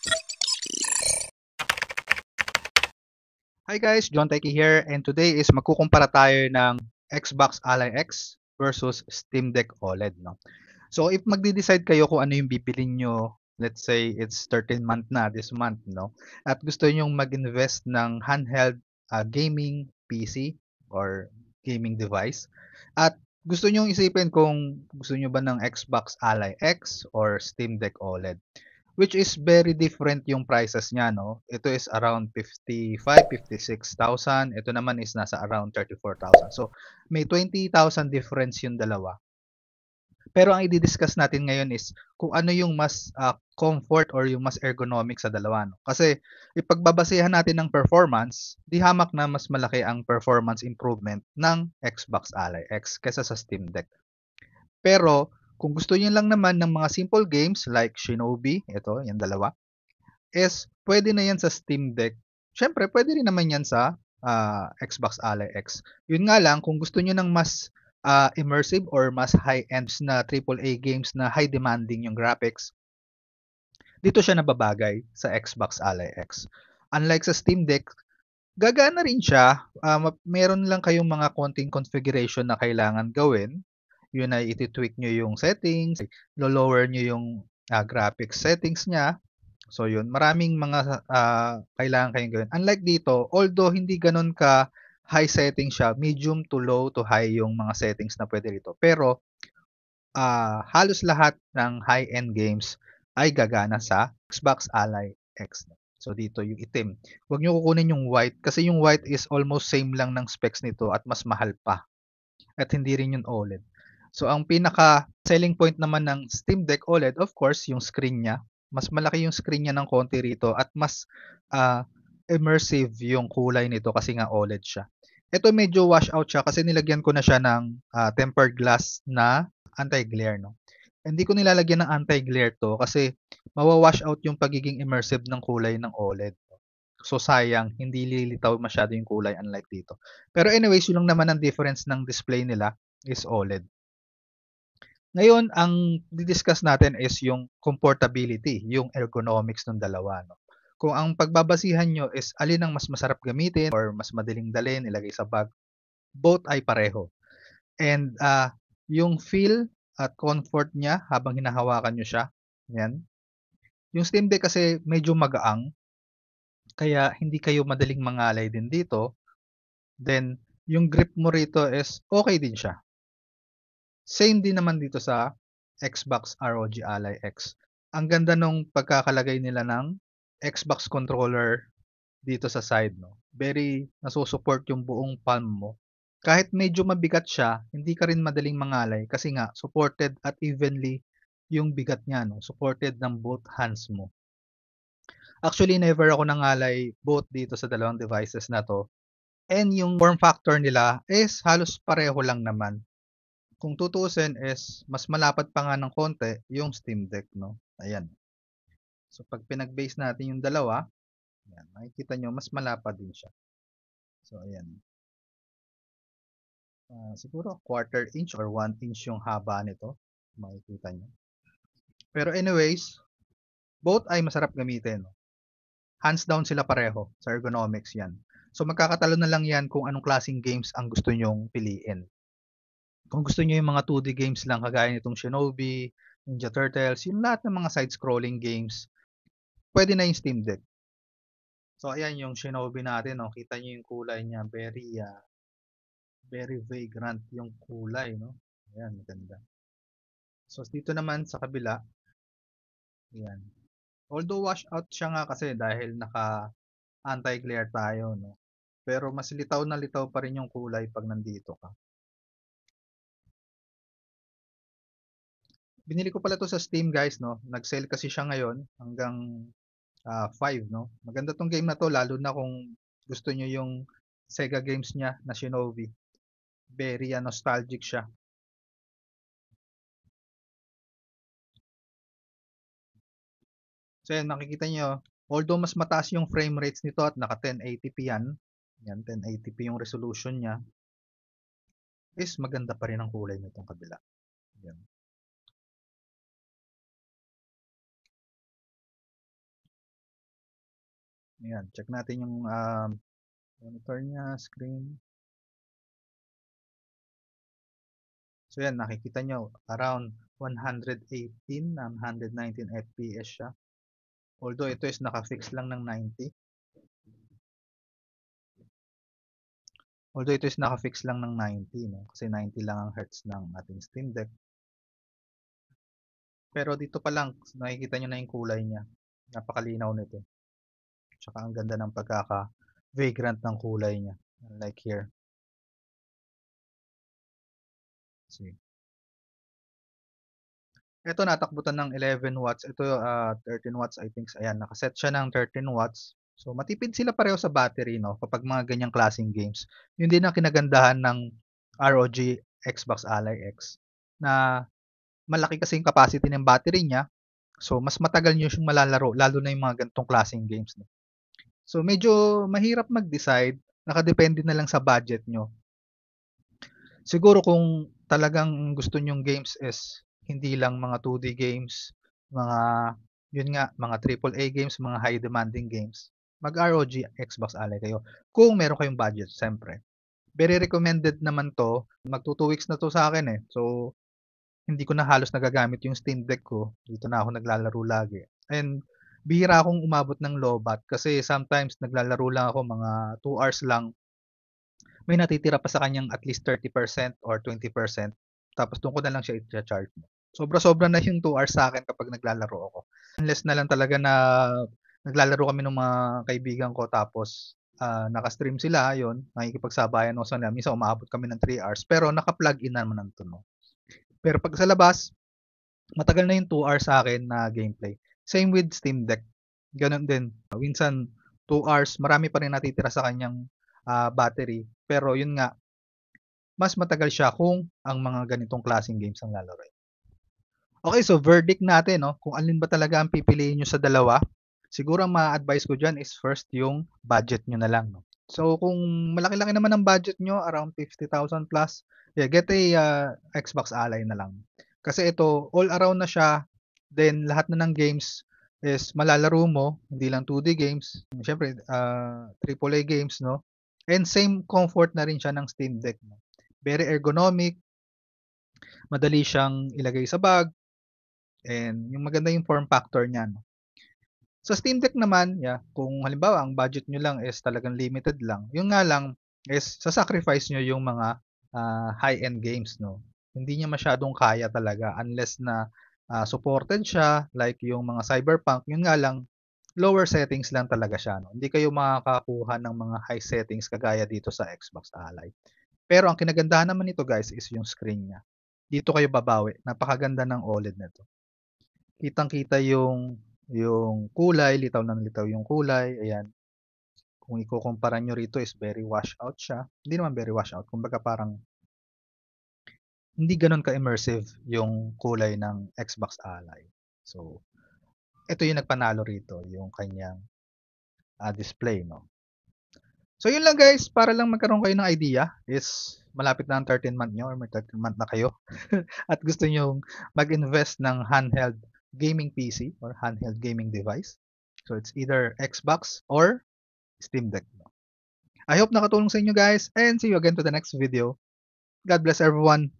Hi guys, John Techie here, and today is magkukumpara tayo ng Xbox Ally X versus Steam Deck OLED, no? So if magde-decide kayo kung ano yung bibilin nyo, let's say it's 13th month na this month, no? At gusto nyo mag-invest ng handheld gaming PC or gaming device, at gusto nyo isipin kung gusto nyo ba ng Xbox Ally X or Steam Deck OLED. Which is very different yung prices niya, no? Ito is around 56,000. Ito naman is nasa around 34,000. So, may 20,000 difference yung dalawa. Pero ang i-discuss natin ngayon is kung ano yung mas comfort or yung mas ergonomic sa dalawa, no? Kasi ipagbabasehan natin ng performance, di hamak na mas malaki ang performance improvement ng Xbox Ally X kaysa sa Steam Deck. Pero kung gusto niyo lang naman ng mga simple games like Shinobi, ito, yung dalawa, is pwede na yan sa Steam Deck. Siyempre, pwede rin naman yan sa Xbox Ally X. Yun nga lang, kung gusto nyo ng mas immersive or mas high-end na AAA games na high demanding yung graphics, dito siya nababagay sa Xbox Ally X. Unlike sa Steam Deck, gagana rin siya. Meron lang kayong mga konting configuration na kailangan gawin. Yun ay iti-tweak nyo yung settings, lo-lower nyo yung graphics settings niya. So yun, maraming mga kailangan kayong gawin. Unlike dito, although hindi ganun ka high setting siya, medium to low to high yung mga settings na pwede dito. Pero halos lahat ng high-end games ay gagana sa Xbox Ally X. So dito yung itim. Huwag niyo kukunin yung white kasi yung white is almost same lang ng specs nito at mas mahal pa. At hindi rin yung OLED. So ang pinaka selling point naman ng Steam Deck OLED, of course, yung screen niya. Mas malaki yung screen niya ng konti rito at mas uh, immersive yung kulay nito kasi nga OLED siya. Ito medyo wash out siya kasi nilagyan ko na siya ng tempered glass na anti-glare, no? Hindi ko nilalagyan ng anti-glare to kasi mawa-wash out yung pagiging immersive ng kulay ng OLED. So sayang, hindi lilitaw masyado yung kulay unlike dito. Pero anyways, yun lang naman ang difference ng display nila is OLED. Ngayon, ang di-discuss natin is yung comfortability, yung ergonomics ng dalawa. No? Kung ang pagbabasihan nyo is alin ang mas masarap gamitin or mas madaling dalhin, ilagay sa bag, both ay pareho. And yung feel at comfort niya habang hinahawakan nyo siya, yan. Yung Steam Deck kasi medyo magaang, kaya hindi kayo madaling mangalay din dito. Then, yung grip mo rito is okay din siya. Same din naman dito sa Xbox ROG Ally X. Ang ganda nung pagkakalagay nila ng Xbox controller dito sa side, no? Very nasusupport yung buong palm mo. Kahit medyo mabigat siya, hindi ka rin madaling mangalay kasi nga supported at evenly yung bigat niya, no? Supported ng both hands mo. Actually, never ako nangalay both dito sa dalawang devices na to. And yung form factor nila is halos pareho lang naman. Kung tutuusin is mas malapad pa nga ng konti yung Steam Deck, no? Ayan. So pag pinag-base natin yung dalawa, ayan, makikita nyo mas malapad din siya. So ayan. Siguro quarter inch or 1 inch yung haba nito. Makikita nyo. Pero anyways, both ay masarap gamitin. No? Hands down sila pareho sa ergonomics yan. So magkakatalo na lang yan kung anong klaseng games ang gusto nyong piliin. Kung gusto niyo yung mga 2D games lang kagaya nitong Shinobi, Ninja Turtles, yung lahat ng mga side-scrolling games, pwede na yung Steam Deck. So ayan yung Shinobi natin, no? Kita niyo yung kulay niya, very vagrant yung kulay, no? Ayan, maganda. So dito naman sa kabila, ayan. Although wash out siya nga kasi dahil naka anti-glare tayo, no? Pero mas litaw na litaw pa rin yung kulay pag nandito ka. Binili ko pala to sa Steam, guys, no? Nag-sale kasi siya ngayon hanggang 5, no? Maganda tong game na to lalo na kung gusto nyo yung Sega games niya na Shinobi. Very nostalgic siya. So yan, nakikita nyo, although mas mataas yung frame rates nito at naka 1080p yan, 1080p yung resolution niya, is maganda pa rin ang kulay nitong kabila. Yan. Ayan, check natin yung monitor niya, screen. So yan, nakikita nyo, around 118 and 119 FPS siya. Although ito is naka-fix lang ng 90. Although ito is naka-fix lang ng 90, no? Kasi 90 lang ang hertz ng ating Steam Deck. Pero dito pa lang, nakikita nyo na yung kulay niya. Napakalinaw nito. Tsaka ang ganda ng pagkaka-vagrant ng kulay niya. Like here. See. Ito natakbutan ng 11 watts. Ito 13 watts I think. Ayan, nakaset siya ng 13 watts. So matipid sila pareho sa battery, no? Kapag mga ganyang klaseng games. Yun din ang kinagandahan ng ROG Xbox Ally X na malaki kasi yung capacity ng battery niya. So mas matagal niyo siyang malalaro lalo na yung mga ganitong klaseng games, no? So medyo mahirap mag-decide, nakadepende na lang sa budget nyo. Siguro kung talagang gusto nyong games is hindi lang mga 2D games, mga yun nga, mga AAA games, mga high demanding games, mag-ROG Xbox Ally kayo. Kung meron kayong budget, siyempre. Very recommended naman to. Magto 2 weeks na to sa akin eh. So, hindi ko na halos nagagamit yung Steam Deck ko. Dito na ako naglalaro lagi. And bihira akong umabot ng lowbat kasi sometimes naglalaro lang ako mga 2 hours lang. May natitira pa sa kanyang at least 30% or 20%. Tapos doon ko na lang siya i-charge. Sobra-sobra na yung 2 hours sa akin kapag naglalaro ako. Unless na lang talaga na naglalaro kami ng mga kaibigan ko tapos naka-stream sila, yun, nakikipagsabayan ako sa nila. Minsan umaabot kami ng 3 hours pero naka-plug in naman ng tunog. Pero pag sa labas, matagal na yung 2 hours sa akin na gameplay. Same with Steam Deck. Ganun din. Minsan 2 hours, marami pa rin natitira sa kanyang battery. Pero yun nga, mas matagal siya kung ang mga ganitong klaseng games ang lalaroin. Okay, so verdict natin, no? Kung alin ba talaga ang pipiliin nyo sa dalawa, siguro ang ma-advise ko dyan is first yung budget nyo na lang. No? So kung malaki-laki naman ang budget nyo, around 50,000 plus, yeah, get a Xbox Ally na lang. Kasi ito, all around na siya, then lahat na ng games is malalaro mo, hindi lang 2D games, syempre AAA games, no? And same comfort na rin siya ng Steam Deck. No? Very ergonomic, madali siyang ilagay sa bag, and yung maganda yung form factor niya. No? Sa Steam Deck naman, yeah, kung halimbawa ang budget nyo lang is talagang limited lang, yung nga lang is sasacrifice nyo yung mga high-end games, no? Hindi niya masyadong kaya talaga unless na supported siya, like yung mga Cyberpunk, yun nga lang, lower settings lang talaga siya, no? Hindi kayo makakakuha ng mga high settings kagaya dito sa Xbox Ally. Pero ang kinagandahan naman nito guys is yung screen niya. Dito kayo babawi. Napakaganda ng OLED nito. Kitang-kita yung kulay, litaw ng litaw yung kulay. Ayan. Kung ikukumpara nyo rito is very wash out siya. Hindi naman very wash out. Kumbaga parang hindi ganun ka-immersive yung kulay ng Xbox Ally. So, ito yung nagpanalo rito, yung kanyang display, no? So, yun lang guys, para lang magkaroon kayo ng idea is malapit na ang 13 month nyo or may 13 month na kayo at gusto nyo mag-invest ng handheld gaming PC or handheld gaming device. So, it's either Xbox or Steam Deck. I hope nakatulong sa inyo guys and see you again to the next video. God bless everyone.